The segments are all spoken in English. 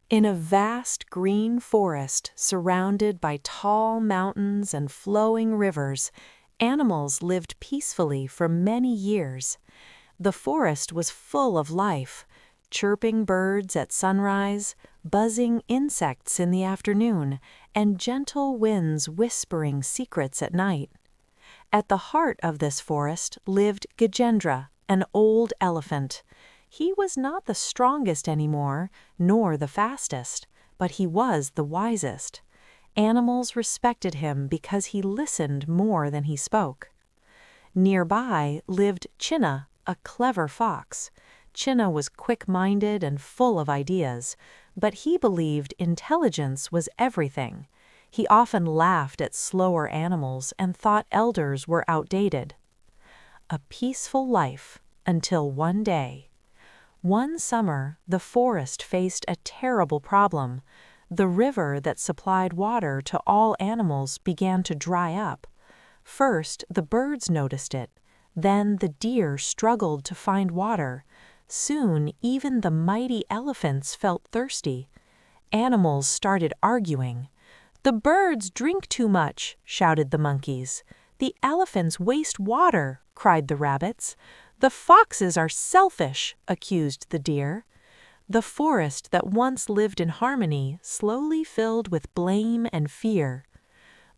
In a vast green forest surrounded by tall mountains and flowing rivers, animals lived peacefully for many years. The forest was full of life, chirping birds at sunrise, buzzing insects in the afternoon, and gentle winds whispering secrets at night. At the heart of this forest lived Gajendra, an old elephant. He was not the strongest anymore, nor the fastest, but he was the wisest. Animals respected him because he listened more than he spoke. Nearby lived Chinna, a clever fox. Chinna was quick-minded and full of ideas, but he believed intelligence was everything. He often laughed at slower animals and thought elders were outdated. A peaceful life until one day. One summer, the forest faced a terrible problem. The river that supplied water to all animals began to dry up. First, the birds noticed it. Then the deer struggled to find water. Soon, even the mighty elephants felt thirsty. Animals started arguing. "The birds drink too much," shouted the monkeys. "The elephants waste water," cried the rabbits. "The foxes are selfish," accused the deer. The forest that once lived in harmony slowly filled with blame and fear.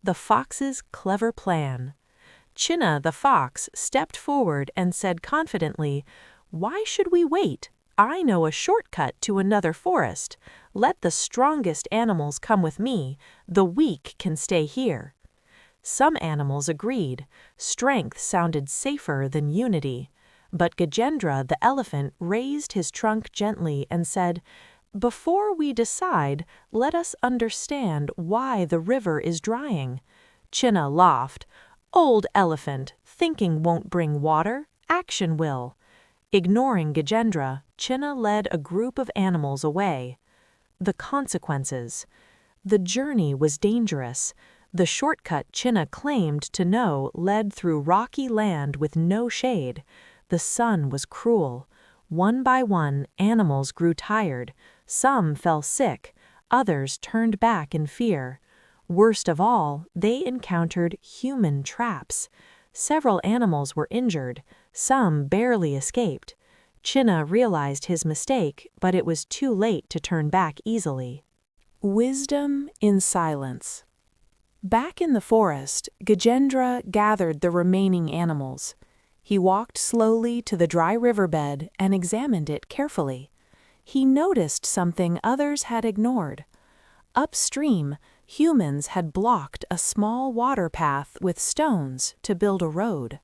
The fox's clever plan. Chinna the fox stepped forward and said confidently, "Why should we wait? I know a shortcut to another forest. Let the strongest animals come with me. The weak can stay here." Some animals agreed. Strength sounded safer than unity. But Gajendra the elephant raised his trunk gently and said, "Before we decide, let us understand why the river is drying." Chinna laughed. "Old elephant, thinking won't bring water, action will." Ignoring Gajendra, Chinna led a group of animals away. The consequences. The journey was dangerous. The shortcut Chinna claimed to know led through rocky land with no shade. The sun was cruel. One by one, animals grew tired. Some fell sick. Others turned back in fear. Worst of all, they encountered human traps. Several animals were injured. Some barely escaped. Chinna realized his mistake, but it was too late to turn back easily. Wisdom in silence. Back in the forest, Gajendra gathered the remaining animals. He walked slowly to the dry riverbed and examined it carefully. He noticed something others had ignored. Upstream, humans had blocked a small water path with stones to build a road.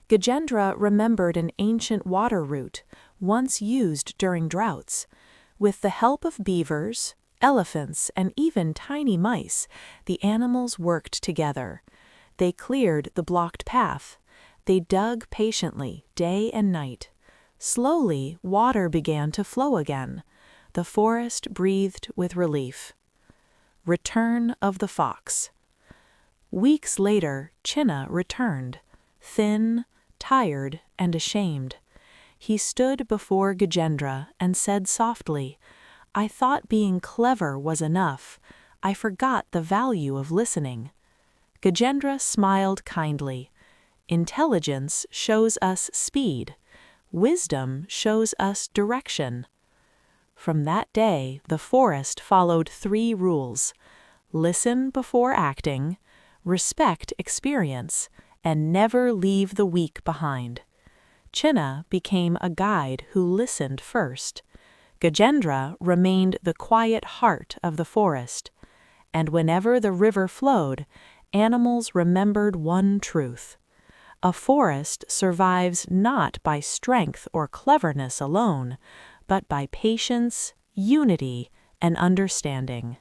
Gajendra remembered an ancient water route, once used during droughts. With the help of beavers, elephants, and even tiny mice, the animals worked together. They cleared the blocked path. They dug patiently, day and night. Slowly, water began to flow again. The forest breathed with relief. Return of the fox. Weeks later, Chinna returned, thin, tired, and ashamed. He stood before Gajendra and said softly, "I thought being clever was enough. I forgot the value of listening." Gajendra smiled kindly. Intelligence shows us speed. Wisdom shows us direction. From that day, the forest followed 3 rules: listen before acting, respect experience, and never leave the weak behind. Chinna became a guide who listened first. Gajendra remained the quiet heart of the forest. And whenever the river flowed, animals remembered one truth: a forest survives not by strength or cleverness alone, but by patience, unity, and understanding.